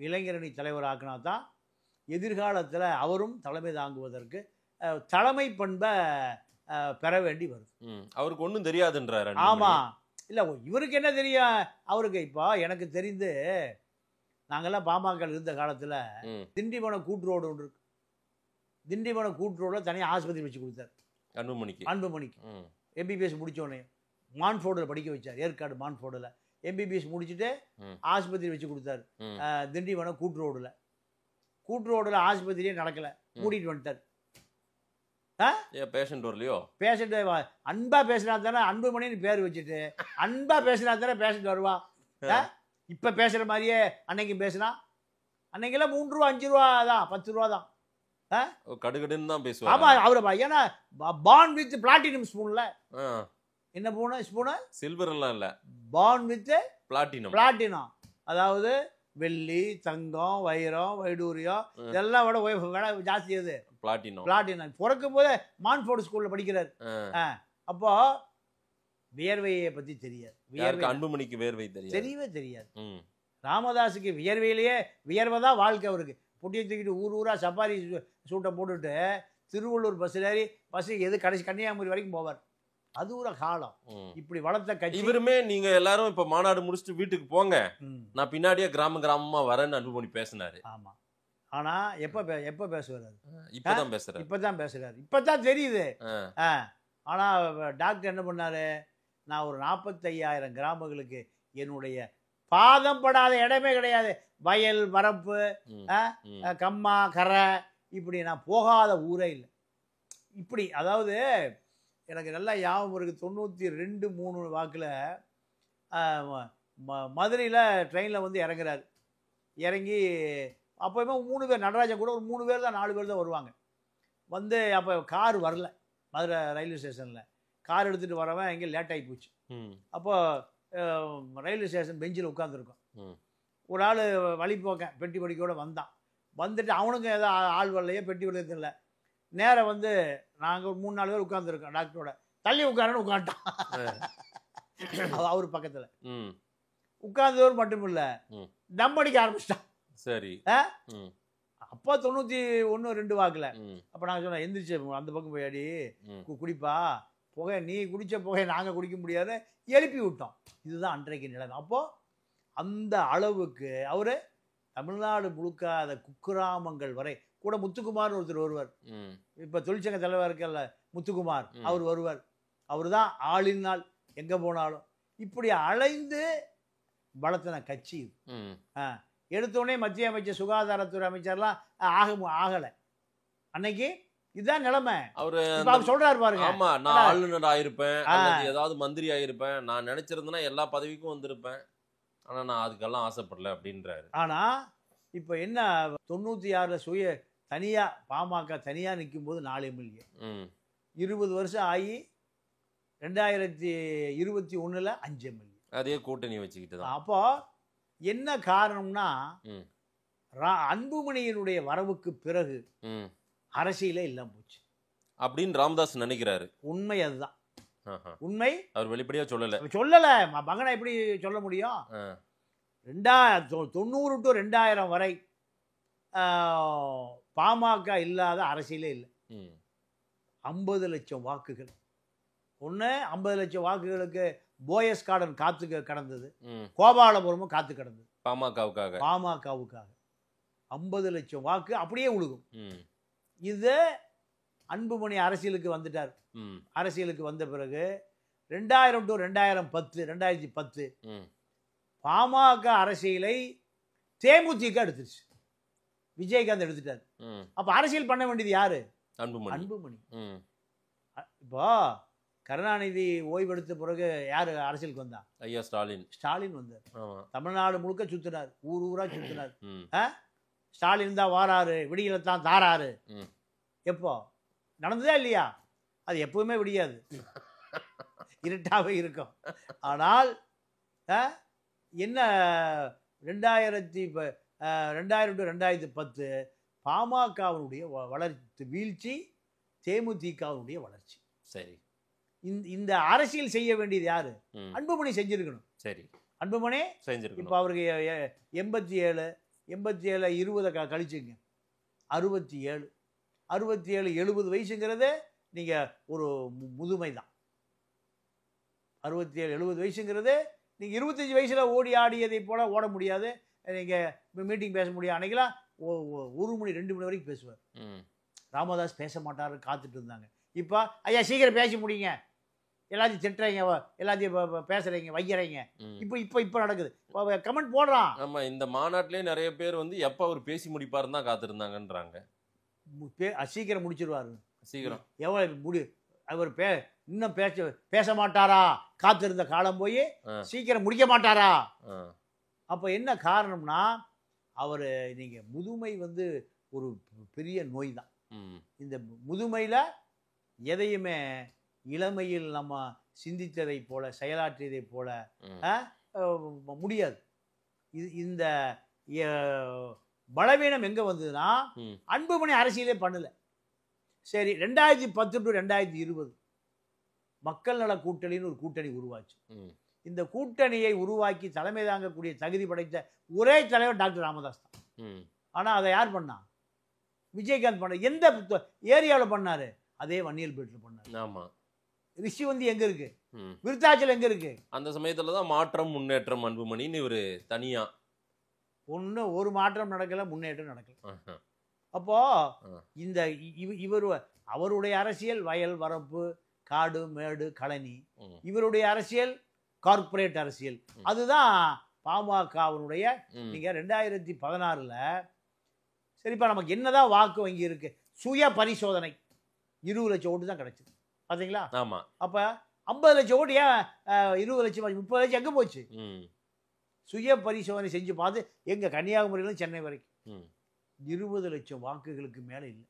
இளைஞரணி தலைவராக்கினா தான் எதிர்காலத்தில் அவரும் தலைமை தாங்குவதற்கு தலைமை பண்பை பெற வேண்டி வரும்.
அவருக்கு ஒன்றும் தெரியாதுன்றாரு.
ஆமா, இல்லை இவருக்கு என்ன தெரியும் அவருக்கு? இப்போ எனக்கு தெரிந்து நாங்கெல்லாம் பாமக இருந்த காலத்தில் திண்டிவனம் கூட்டுரோடு ஒன்று இருக்கு. திண்டிவனம் கூட்டுரோடில் தனியாக ஆஸ்பத்திரி வச்சு கொடுத்தார் அன்புமணிக்கு. எம்பிபிஎஸ் முடித்தோடனே மான்ஃபோர்டில் படிக்க வச்சார். ஏற்காடு மான்ஃபோர்டில் எம்பிபிஎஸ் முடிச்சுட்டு ஆஸ்பத்திரி வச்சு கொடுத்தாரு. திண்டிவனம் கூட்டுரோடில் ஆஸ்பத்திரியே நடக்கலை, மூடிட்டு வந்துட்டார். பேஷண்ட் அன்பா பேசினா தானே அன்புமணின்னு பேர் வச்சுட்டு அன்பா பேசினா தானே பேஷண்ட் வருவா. இப்ப பேசுற மாதிரியே அன்னைக்கும் பேசினா, அன்னைக்கெல்லாம் 3 ரூபா 5 ரூபா தான், 10 ரூபா தான்.
கடுகடுன்னு தான் பேசுவாங்க.
ஆமா, அவரு ஏன்னா பான் வித் பிளாட்டினம் ஸ்பூன்ல. என்ன ஸ்பூனு?
சில்வர் எல்லாம் இல்ல,
பான் வித்
பிளாட்டினம்.
அதாவது வெள்ளி, தங்கம், வைரம், வைடூரியம் இதெல்லாம் விட ஜாஸ்தி. அது பிளாட்டினம். பிறக்கும் போதே மான்ஃபோர்ட் ஸ்கூல்ல படிக்கிறார். அப்போ வியர்வையை பத்தி தெரியாது.
அன்புமணிக்கு வியர்வை
தெரியவே தெரியாது. ராமதாஸுக்கு வியர்வையிலேயே வியர்வைதான் வாழ்க்கை. அவருக்கு புட்டியை தூக்கிட்டு ஊரா சஃபாரி சூட்டை போட்டுட்டு திருவள்ளூர் பஸ்ல ஏறி எது கடைசி கன்னியாகுமரி வரைக்கும் போவார். அது ஒரு காலம். இப்படி வளர்த்த கட்சி.
இவருமே நீங்க எல்லாரும் இப்ப மாநாடு முடிச்சுட்டு வீட்டுக்கு போங்க, நான் பின்னாடியே கிராமமா வரேன்னு அன்புமணி பேசினாரு.
ஆமா, ஆனா எப்ப பேசுவாரு?
இப்பதான் பேசுறாரு.
இப்பதான் தெரியுது. ஆனா டாக்டர் என்ன பண்ணாரு, நான் ஒரு 45,000 கிராமங்களுக்கு என்னுடைய பாதம் படாத இடமே கிடையாது, வயல் வரப்பு கம்மா கரை இப்படி நான் போகாத ஊரே இல்லை. இப்படி அதாவது எனக்கு நல்லா ஞாபகம் இருக்குது. 92-3 வாக்கில் மதுரையில் ட்ரெயினில் இறங்குறாரு. இறங்கி அப்போயுமே 3 பேர், நடராஜன் கூட ஒரு 3 பேர் தான் 4 பேர் தான் வருவாங்க. அப்போ கார் வரல மதுரை ரயில்வே ஸ்டேஷனில். கார் எடுத்துகிட்டு வரவன் எங்கே லேட் ஆகி போச்சு. அப்போ ரயில்வே ஸ்டேஷன் பெஞ்சில் உட்காந்துருக்கோம்.
ம்.
ஒரு ஆள் வழிபோக்கன் பெட்டி படிக்கையோட வந்தான். வந்துட்டு அவனுக்கும் ஏதோ ஆள் வரலையே, பெட்டி படிக்கிறது இல்லை. நேராக வந்து நாங்கள் ஒரு 3-4 பேர் உட்காந்துருக்கோம் டாக்டரோட. தள்ளி உட்காரன்னு உட்காந்துட்டான் அவர் பக்கத்தில். உட்கார்ந்தவர் மட்டும் இல்லை, தம் அடிக்க ஆரம்பிச்சிட்டான்.
சரி.
அப்போ 91-2 வாக்குல. அப்போ நாங்கள் சொன்னோம், எந்திரிச்சு அந்த பக்கம் போய் அடி குடிப்பா, புகை நீ குடித்த புகையை நாங்கள் குடிக்க முடியாது, எழுப்பி விட்டோம். இதுதான் அன்றைக்கு நிலைமை. அப்போது அந்த அளவுக்கு அவர் தமிழ்நாடு முழுக்க அந்த குக்கிராமங்கள் வரை கூட முத்துக்குமார்னு ஒருத்தர் வருவார். இப்போ தொழிற்சங்க தலைவர் இருக்கல்ல முத்துக்குமார், அவர் வருவார். அவர் தான் ஆளினால் எங்கே போனாலும் இப்படி அலைந்து பலத்தின கட்சி. எடுத்தோடனே மத்திய அமைச்சர் சுகாதாரத்துறை அமைச்சர்லாம் ஆகலை அன்னைக்கு. இதுதான் நிலைமை. அவர் சொல்றாரு பாருங்க,
ஆமா நான் ஆளுநர் ஆயிருப்பேன், ஏதாவது மந்திரி ஆயிருப்பேன், நான் நினைச்சிருந்தேன்னா எல்லா பதவிக்கும் வந்திருப்பேன், ஆனா நான் அதுக்கெல்லாம் ஆசைப்படல அப்படின்றாரு.
ஆனா இப்ப என்ன 96 தனியா பாமக தனியா நிற்கும் போது 4 எம்எல்ஏ, 20 வருஷம் ஆகி 2021 5 எம்எல்ஏ,
அதே கூட்டணி வச்சுக்கிட்டு.
அப்போ என்ன காரணம்னா அன்புமணியினுடைய வரவுக்கு பிறகு அரசியலே இல்லாம போச்சு
அப்படின்னு ராமதாஸ் நினைக்கிறாரு.
உண்மை அதுதான் உண்மை.
அவர் வெளிப்படையா
சொல்லல மகனை எப்படி சொல்ல முடியும்? 90 to 2000 வரை பாமக இல்லாத அரசியலே இல்லை. 50 லட்சம் வாக்குகள். 50 லட்சம் வாக்குகளுக்கு போயஸ் கார்டன் காத்து கடந்தது, கோபாலபுரமும் காத்து கடந்தது பாமகவுக்காக. 50 லட்சம் வாக்கு அப்படியே உழுகும். இது அன்புமணி அரசியலுக்கு வந்துட்டார். அரசியலுக்கு வந்த பிறகு 2000 to 2010 பாமக அரசியலை தேமுதிக எடுத்துருச்சு, விஜயகாந்த் எடுத்துட்டார். அப்ப அரசியல் பண்ண வேண்டியது யாரு? அன்புமணி. இப்போ கருணாநிதி ஓய்வெடுத்த பிறகு யாரு அரசியலுக்கு வந்தா?
ஐயா
ஸ்டாலின் வந்தார். தமிழ்நாடு முழுக்க சுத்தினார், ஊர் ஊரா சுத்தினார். ஸ்டாலின் தான் வாராரு, விடியலைத்தான் தாராரு. எப்போ நடந்ததா இல்லையா? அது எப்பவுமே விடியாது, இருட்டாவே இருக்கும். ஆனால் என்ன 2000 to 2010 பாமகவுடைய வளர்ச்சி வீழ்ச்சி, தேமுதிகவுடைய வளர்ச்சி.
சரி,
இந்த அரசியல் செய்ய வேண்டியது யாரு? அன்புமணி செஞ்சிருக்கணும்.
சரி,
அன்புமணி செஞ்சிருக்கணும். இப்போ அவருக்கு 87 20 கழிச்சுங்க, 67 70 வயசுங்கிறது நீங்க ஒரு முதுமை தான். 67 70 வயசுங்கிறது நீங்க 25 வயசுல ஓடி ஆடியதை போல ஓட முடியாது. நீங்க மீட்டிங் பேச முடியாது. அன்னைக்கெல்லாம் 1 மணி 2 மணி வரைக்கும் பேசுவார். ராமதாஸ் பேச மாட்டாரு, காத்துட்டு இருந்தாங்க. இப்போ ஐயா சீக்கிரம் பேசி முடியுங்க, எல்லாத்தையும் திட்டுறீங்க, எல்லாத்தையும் பேசுறீங்க, வைக்கிறீங்க. இப்போ நடக்குது, கமெண்ட் போடுறான்.
ஆமா, இந்த மாநாட்டிலே நிறைய பேர் வந்து எப்ப அவர் பேசி முடிப்பாருன்னு தான் காத்திருந்தாங்கன்றாங்க.
சீக்கிரம் முடிச்சிருவாரு,
சீக்கிரம்
எவ்வளவு அவர் இன்னும் பேச மாட்டாரா? காத்திருந்த காலம் போய் சீக்கிரம் முடிக்க மாட்டாரா? அப்ப என்ன காரணம்னா அவர் நீங்க முதுமை வந்து ஒரு பெரிய நோய் தான். இந்த முதுமையில எதையுமே இளமையில் நம்ம சிந்தித்ததை போல செயலாற்றியதை போல முடியாது. இந்த பலவீனம் எங்க வந்ததுன்னா அன்புமணி அரசியலே பண்ணல. சரி, 2010 to 2020 மக்கள் நல கூட்டணின்னு ஒரு கூட்டணி உருவாச்சு. இந்த கூட்டணியை உருவாக்கி தலைமை தாங்கக்கூடிய தகுதி படைத்த ஒரே தலைவர் டாக்டர் ராமதாஸ் தான். ஆனா அதை யார் பண்ணா? விஜயகாந்த் பண்ண. எந்த ஏரியாவில் பண்ணாரு? அதே வன்னியல்பேட்டில் பண்ணாரு.
ஆமா,
ரிஷி வந்து எங்க இருக்கு? விருத்தாச்சல் எங்க இருக்கு?
அந்த சமயத்துலதான் மாற்றம் முன்னேற்றம் அன்புமணின்னு இவரு தனியா
ஒரு மாற்றம் நடக்கல, முன்னேற்றம் நடக்கல. அப்போ இந்த இவர் அவருடைய அரசியல் வயல் வரப்பு, காடு மேடு கழனி. இவருடைய அரசியல் கார்ப்பரேட் அரசியல். அதுதான் பாமகவுடைய. நீங்க 2016 சரிப்பா நமக்கு என்னதான் வாக்கு வங்கி இருக்கு? சுய பரிசோதனை 20 லட்சம் ஓட்டு தான் கிடைச்சது, பாத்தீங்களா?
ஆமா.
அப்ப 50 லட்சம் ஓட்டு ஏன் 20 லட்சம் 30 லட்சம் எங்க போச்சு? சுய பரிசோதனை செஞ்சு பார்த்து எங்க கன்னியாகுமரியிலும் சென்னை வரைக்கும் 20 லட்சம் வாக்குகளுக்கு மேல இல்லை.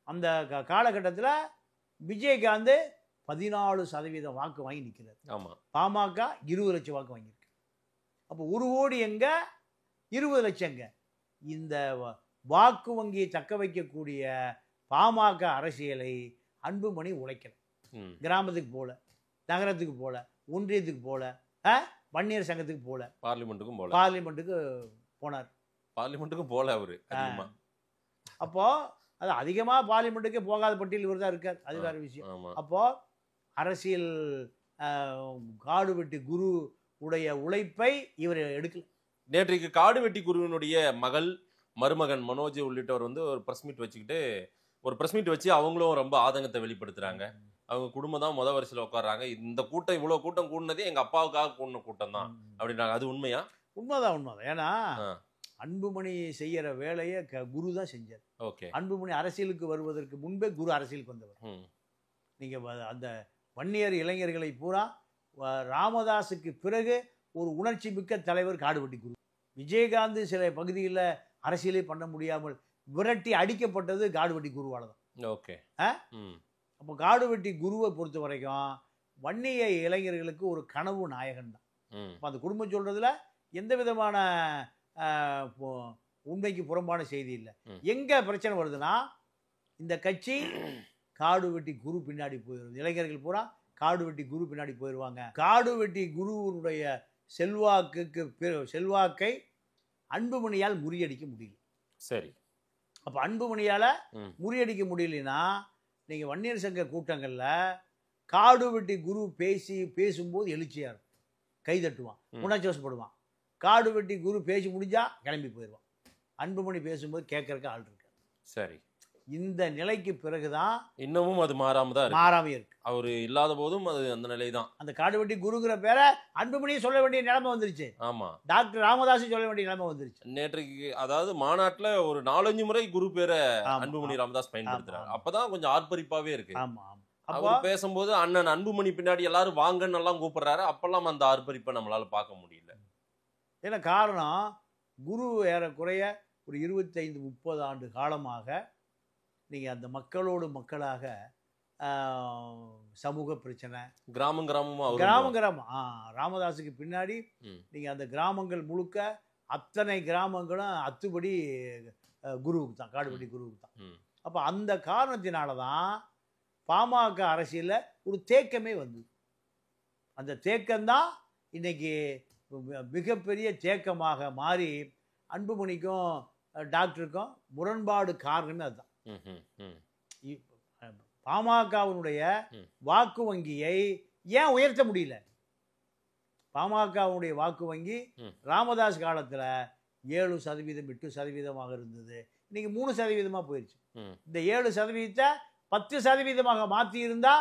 அந்த காலகட்டத்தில் விஜயகாந்த் 14% வாக்கு வாங்கி நிற்கிறார்.
ஆமா.
பாமக 20 லட்சம் வாக்கு வாங்கியிருக்கு. அப்போ 1 கோடி எங்க, 20 லட்சம் எங்க? இந்த வாக்கு வங்கியை தக்க வைக்கக்கூடிய பாமக அரசியலை அன்புமணி உழைக்கல. கிராமத்துக்கு போல, நகரத்துக்கு போல, ஒன்றியத்துக்கு போல, வன்னியர் சங்கத்துக்கு போல, பார்லிமெண்ட்டுக்கு போனார்.
பார்லிமெண்ட்டுக்கும் போல அவரு.
அப்போ அது அதிகமாக பார்லிமெண்ட்டுக்கே போகாத பட்டியல் இவர் தான் இருக்கார். அது வேற விஷயம். அப்போ அரசியல் காடு வெட்டி குரு உடைய உழைப்பை இவர் எடுக்கல.
நேற்றைக்கு காடு வெட்டி குருவினுடைய மருமகன் மனோஜ் உள்ளிட்டவர் வந்து ஒரு பிரஸ் மீட் வச்சு அவங்களும் ரொம்ப ஆதங்கத்தை வெளிப்படுத்துறாங்க. அவங்க குடும்பம் தான் முத வரிசையில் உட்கார்றாங்க. இந்த கூட்டம் இவ்வளவு கூட்டம் கூடினதே எங்க அப்பாவுக்காக கூடின கூட்டம் தான் அப்படின்றாங்க. அது உண்மையா?
உண்மைதான். ஏன்னா அன்புமணி செய்யற வேலையை குரு தான் செஞ்சார்.
ஓகே.
அன்புமணி அரசியலுக்கு வருவதற்கு முன்பே குரு அரசியலுக்கு வந்தவர். நீங்க அந்த வன்னியர் இளைஞர்களை பூரா ராமதாஸுக்கு பிறகு ஒரு உணர்ச்சி மிக்க தலைவர் காடுவெட்டி குரு. விஜயகாந்த் சில பகுதியில் அரசியலே பண்ண முடியாமல் விரட்டி அடிக்கப்பட்டது காடுவெட்டி குருவால தான்.
ஓகே.
அப்போ காடுவெட்டி குருவை பொறுத்த வரைக்கும் வன்னிய இளைஞர்களுக்கு ஒரு கனவு நாயகன் தான். அப்போ அந்த குடும்பம் சொல்றதுல எந்த விதமான உண்மைக்கு புறம்பான செய்தி இல்லை. எங்க பிரச்சனை வருதுன்னா, இந்த கட்சி காடு வெட்டி குரு பின்னாடி போயிடும். இளைஞர்கள் பூரா காடு வெட்டி குரு பின்னாடி போயிடுவாங்க. காடு வெட்டி குருவுடைய செல்வாக்கை அன்புமணியால் முறியடிக்க முடியல.
சரி.
அப்ப அன்புமணியால முறியடிக்க முடியலன்னா, நீங்க வன்னியர் சங்க கூட்டங்கள்ல காடு வெட்டி குரு பேசும்போது எழுச்சியா இருக்கும், கைதட்டுவான், உணர்ச்சிவசப்படுவான். காடு வெட்டி குரு பேசி முடிஞ்சா கிளம்பி போயிடுவான். அன்புமணி பேசும்போது கேட்கறக்கு ஆள் இருக்கு.
சரி.
இந்த நிலைக்கு பிறகுதான்
இன்னமும் அது மாறாம
இருக்கு.
அவரு இல்லாத போதும் அது அந்த நிலை தான்.
அந்த காடுவெட்டி குருங்கிற பேரை அன்புமணியும் சொல்ல வேண்டிய நிலைமை வந்துருச்சு.
ஆமா.
டாக்டர் ராமதாஸ் சொல்ல வேண்டிய நிலைமை வந்துருச்சு.
நேற்றைக்கு அதாவது மாநாட்டுல ஒரு 4-5 முறை குரு பேரை அன்புமணி ராமதாஸ் பயன்படுத்துறாரு. அப்பதான் கொஞ்சம் ஆர்ப்பரிப்பாவே இருக்கு.
ஆமா.
அவர் பேசும்போது அண்ணன் அன்புமணி பின்னாடி எல்லாரும் வாங்கன்னு எல்லாம் கூப்பிடுறாரு. அப்பெல்லாம் அந்த ஆர்ப்பரிப்பை நம்மளால பார்க்க முடியல.
ஏன்னா காரணம், குரு ஏறக்குறைய ஒரு 25-30 ஆண்டு காலமாக நீங்கள் அந்த மக்களோடு மக்களாக சமூக பிரச்சனை, கிராமம் ராமதாஸுக்கு பின்னாடி நீங்கள் அந்த கிராமங்கள் முழுக்க அத்தனை கிராமங்களும் அத்துபடி குருவுக்கு தான், காடுவெட்டி குருவுக்கு தான். அப்போ அந்த காரணத்தினால தான் பாமக அரசியலில் ஒரு தேக்கமே வந்தது. அந்த தேக்கம்தான் இன்னைக்கு மிகப்பெரிய தேக்கமாக மாறி அன்புமணிக்கும் டாக்டருக்கும் முரண்பாடு காரணமே அதுதான். பாமகவினுடைய வாக்கு வங்கியை ஏன் உயர்த்த முடியல? பாமகவுடைய வாக்கு வங்கி ராமதாஸ் காலத்துல 7%, 8% இருந்தது. இன்னைக்கு 3% போயிருச்சு. இந்த 7% 10% மாற்றி இருந்தா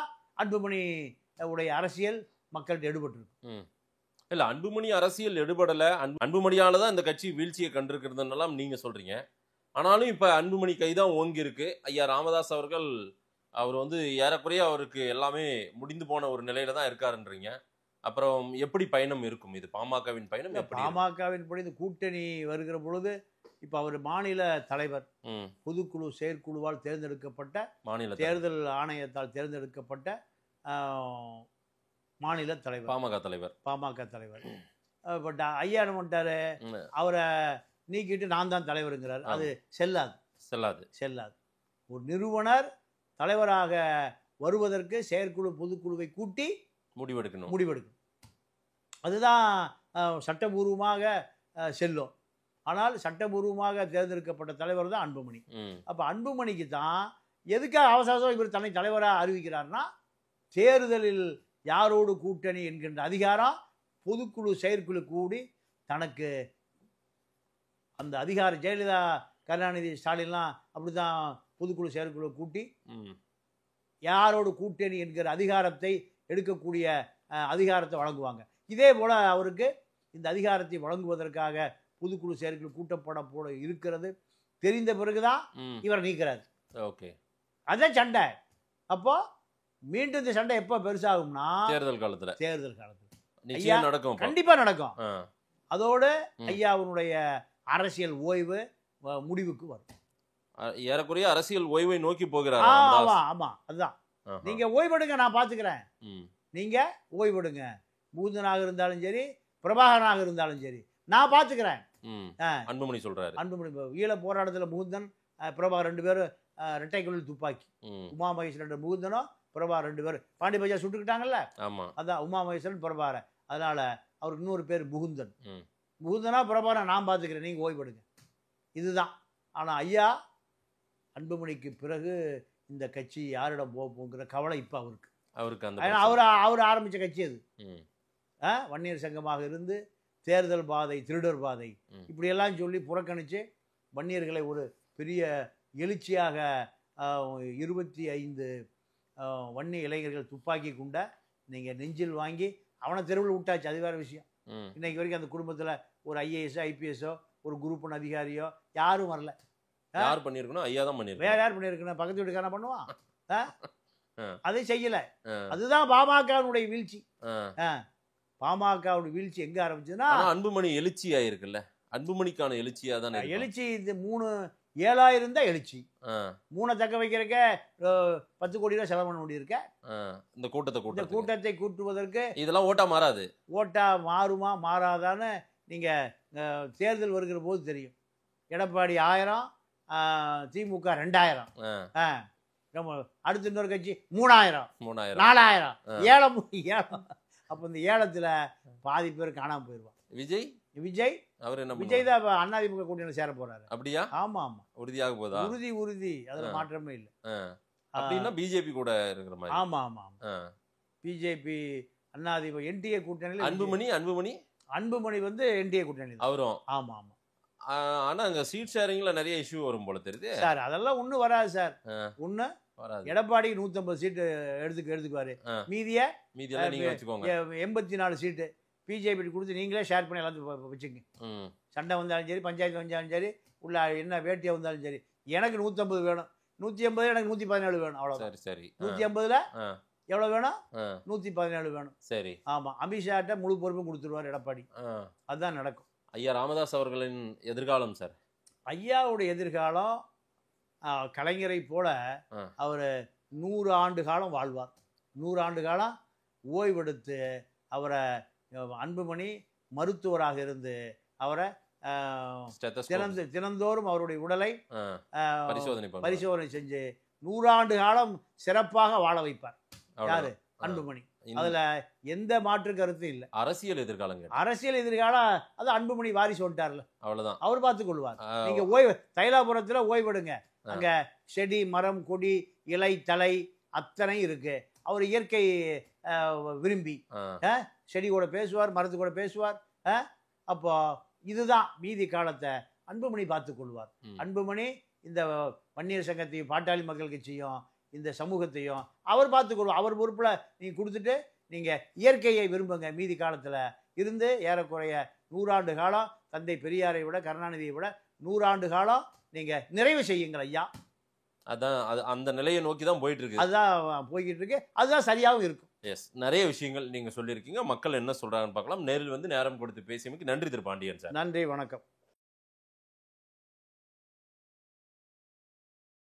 அன்புமணி உடைய அரசியல் மக்கள்கிட்ட எடுபட்டு இருக்கு.
இல்ல, அன்புமணி அரசியல் எடுபடல. அன்புமணியாலதான் இந்த கட்சி வீழ்ச்சியை கண்டிருக்கிறதுனால நீங்க சொல்றீங்க. ஆனாலும் இப்ப அன்புமணி கைதான் ஓங்கி இருக்கு. ஐயா ராமதாஸ் அவர்கள் அவர் வந்து ஏறக்குறைய அவருக்கு எல்லாமே முடிந்து போன ஒரு நிலையில தான் இருக்காருன்றீங்க. அப்புறம் எப்படி பயணம் இருக்கும் இது? பாமகவின் பயணம் எப்படி?
பாமகவின் படி இந்த கூட்டணி வருகிற பொழுது இப்ப அவர் மாநில தலைவர், பொதுக்குழு செயற்குழுவால் தேர்ந்தெடுக்கப்பட்ட, மாநில தேர்தல் ஆணையத்தால் தேர்ந்தெடுக்கப்பட்ட மாநில தலைவர், பாமக தலைவர். பட் ஐயா என்ன பண்ணிட்டாரு, அவரை நீக்கிட்டு நான் தான் தலைவருங்கிறார். அது செல்லாது. ஒரு நிறுவனர் தலைவராக வருவதற்கு செயற்குழு பொதுக்குழுவை கூட்டி முடிவெடுக்கணும். அதுதான் சட்டபூர்வமாக செல்லும். ஆனால் சட்டபூர்வமாக தேர்ந்தெடுக்கப்பட்ட தலைவர் தான் அன்புமணி. அப்ப அன்புமணிக்கு தான் எதுக்காக அவசரம் இவர் தன்னை தலைவராக அறிவிக்கிறார்னா, தேர்தலில் யாரோடு கூட்டணி என்கின்ற அதிகாரம் பொதுக்குழு செயற்குழு கூடி தனக்கு அந்த அதிகாரம், ஜெயலலிதா, கருணாநிதி, ஸ்டாலின்லாம் அப்படிதான் பொதுக்குழு செயற்குழு கூட்டி யாரோடு கூட்டணி என்கிற அதிகாரத்தை எடுக்கக்கூடிய அதிகாரத்தை வழங்குவாங்க. இதே போல அவருக்கு இந்த அதிகாரத்தை வழங்குவதற்காக பொதுக்குழு செயற்குழு கூட்டப்பட போல இருக்கிறது தெரிந்த பிறகுதான் இவரை நீக்கிறார்.
ஓகே,
அதான் சண்டை. அப்போ மீண்டும் இந்த சண்டை எப்ப பெருசாகும்னா
தேர்தல் காலத்துல
நடக்கும், கண்டிப்பா நடக்கும். அதோடு ஐயாவுடைய அரசியல் ஓய்வு முடிவுக்கு வரும்.
ஏறக்குறைய அரசியல் ஓய்வை நோக்கி போகிறார்.
ஆமா, அதுதான் நீங்க ஓய்வெடுங்க, நான் பாத்துக்கிறேன்.
ம்.
நீங்க ஓய்வெடுங்க. முகுந்தனாக இருந்தாலும் சரி, பிரபாகரனாக இருந்தாலும் சரி, நான் பாத்துக்கிறேன்.
ம். அன்புமணி சொல்றாரு.
அன்புமணி ஈழ போராட்டத்தில் முகுந்தன் பிரபாகர் 2 பேரும் இரட்டைக்குள்ளில் துப்பாக்கி.
ம்.
உமா மகேஸ்வரன் முகுந்தனும் பிரபாகர் 2 பேரும் பாண்டி பஜா சுட்டுக்கிட்டாங்கல்ல.
ஆமா.
அதான் உமா மகேஸ்வரன் பிரபாகரன். அதனால அவருக்கு இன்னொரு பேர் முகுந்தன்.
ம்.
முகுந்தனா பிரபாகரன் நான் பாத்துக்கிறேன், நீங்க ஓய்வெடுங்க. இதுதான். ஆனா ஐயா அன்புமணிக்கு பிறகு இந்த கட்சி யாரிடம் போகுங்கிற கவலை இப்ப அவருக்கு
அந்த
ஏன்னா அவர் ஆரம்பிச்ச கட்சி அது.
ம்.
வன்னியர் சங்கமாக இருந்து தேர்தல் பாதை, திருடர் பாதை,
ம்.
இப்படியெல்லாம் சொல்லி புறக்கணித்து வன்னியர்களை ஒரு பெரிய எழுச்சியாக 25 வன்னிய இளைஞர்கள் துப்பாக்கி குண்டை நீங்கள் நெஞ்சில் வாங்கி அவனை தெருவில் விட்டாச்சு. அது வேறு விஷயம்.
ம்.
இன்னைக்கு வரைக்கும் அந்த குடும்பத்தில் ஒரு ஐஏஎஸ்ஓ ஐபிஎஸ்ஓ ஒரு குரூப் ஒன் அதிகாரியோ யாரும் வரல.
யார் பண்ணியிருக்கணும்? ஐயா தான் பண்ணியிருக்கணும்.
வேற யார் பண்ணியிருக்கணும்? பக்கத்து வீட்டுக்காரன பண்ணுவான். அதை செய்யல.
ஆ.
அதுதான் பாமகவுடைய வீழ்ச்சி.
ஆ.
பாமகவுடைய வீழ்ச்சி எங்க ஆரம்பிச்சதுன்னா,
ஆனா அன்புமணி எழுச்சியா இருக்குல்ல, அன்புமணிக்கான எழுச்சியா தானே இருக்கும்.
எழுச்சி இது 7,000 தான் எழுச்சி.
ஆ.
3 தக்க வைக்கிறக்க 10 கோடி ரூபாய் செலவு பண்ண முடியிருக்க.
இந்த கூட்டத்தை
இந்த கூட்டத்தை கூட்டுவதற்கு
இதெல்லாம் ஓட்டா மாறாது.
ஓட்டா மாறுமா மாறாதான்னு நீங்க தேர்தல் வருகிற போது தெரியும். எடப்பாடி 1000, திமுக 2000, அடுத்து இன்னொரு கட்சி 3000, 4000. ஏலம். அப்ப இந்த ஏலத்துல பாதி பேர் காணாம போயிருவான். விஜய்
அவர் என்ன
விஜய் தான் அதிமுக கூட்டணியில சேர போறாரு.
அப்படியா?
ஆமா ஆமா,
உறுதியாக போதா?
உறுதி, அதுல மாற்றமே இல்லை.
அப்படின்னா பிஜேபி கூட இருக்கிற மாதிரி.
ஆமா ஆமா ஆமா, பிஜேபி அதிமுக என்டிஏ கூட்டணியில அன்புமணி வந்து என்டிஏ கூட்டணி
அவரும்.
ஆமா ஆமா.
ஆனா அங்க சீட் ஷேரிங்ல நிறைய இஷ்யூ வரும் போல தெரியுது
சார். அதெல்லாம் ஒண்ணு வராது சார். ஒண்ணு
வராது.
எடப்பாடிக்கு 150 சீட்டு எடுத்துக்குவாரு. மீதியெல்லாம்
நீங்க வச்சுக்கோங்க.
84 சீட்டு பிஜேபி கொடுத்து நீங்களே ஷேர் பண்ணி எல்லாத்தையும் வச்சுங்க. சண்டை வந்தாலும் சரி, பஞ்சாயத்து வந்தாலும் சரி, உள்ள என்ன வேட்டியா வந்தாலும் சரி, எனக்கு 150 வேணும். 180 எனக்கு 117 வேணும். அவ்வளவு. சரி. 150ல எவ்வளவு வேணும்? 117 வேணும். சரி. ஆமா, அமித்ஷாட்ட முழு பொறுப்பும் கொடுத்துருவார் எடப்பாடி. அதுதான் நடக்கும்.
ஐயா ராமதாஸ் அவர்களின் எதிர்காலம் சார்.
ஐயாவுடைய எதிர்காலம் கலைஞரை போல அவர் 100 ஆண்டு காலம் வாழ்வார். 100 ஆண்டு காலம் ஓய்வெடுத்து அவரை அன்புமணி மருத்துவராக இருந்து அவரை தினந்தோறும் அவருடைய உடலை பரிசோதனை செஞ்சு 100 ஆண்டு காலம் சிறப்பாக வாழ வைப்பார். யாரு? அன்புமணி. அதுல எந்த மாற்று கருத்தும் இல்லை.
அரசியல்
எதிர்காலம் அது அன்புமணி வாரிசு வந்துட்டார்ல,
அவ்வளவுதான்.
அவர் பார்த்துக் கொள்வார். நீங்க தைலாபுரத்துல ஓய்வெடுங்க. அங்க செடி, மரம், கொடி, இலை, தலை அத்தனை இருக்கு. அவர் இயற்கை விரும்பி செடி கூட பேசுவார், மரத்து கூட பேசுவார். அப்போ இதுதான் மீதி காலத்தை அன்புமணி பார்த்துக் கொள்வார். அன்புமணி இந்த வன்னியர் சங்கத்தையும் பாட்டாளி மக்கள் கட்சியும் இந்த சமூகத்தையும் அவர் பார்த்துக்கொள்வார். அவர் பொறுப்புல நீங்க கொடுத்துட்டு நீங்க இயற்கையை விரும்புங்க. மீதி காலத்துல இருந்து ஏறக்குறைய 100 ஆண்டு காலம் தந்தை பெரியாரை விட, கருணாநிதியை விட 100 ஆண்டு காலம் நீங்க நிறைவு செய்யுங்கள் ஐயா.
அதான் அந்த நிலையை நோக்கி தான் போயிட்டு இருக்கு.
அதுதான் போய்கிட்டு இருக்கு. அதுதான் சரியாகவும் இருக்கும்.
எஸ், நிறைய விஷயங்கள் நீங்க சொல்லியிருக்கீங்க. மக்கள் என்ன சொல்றாங்கன்னு பார்க்கலாம். நேரில் வந்து நேரம் கொடுத்து பேசியமைக்கு நன்றி திரு பாண்டியன் சார்.
நன்றி, வணக்கம்.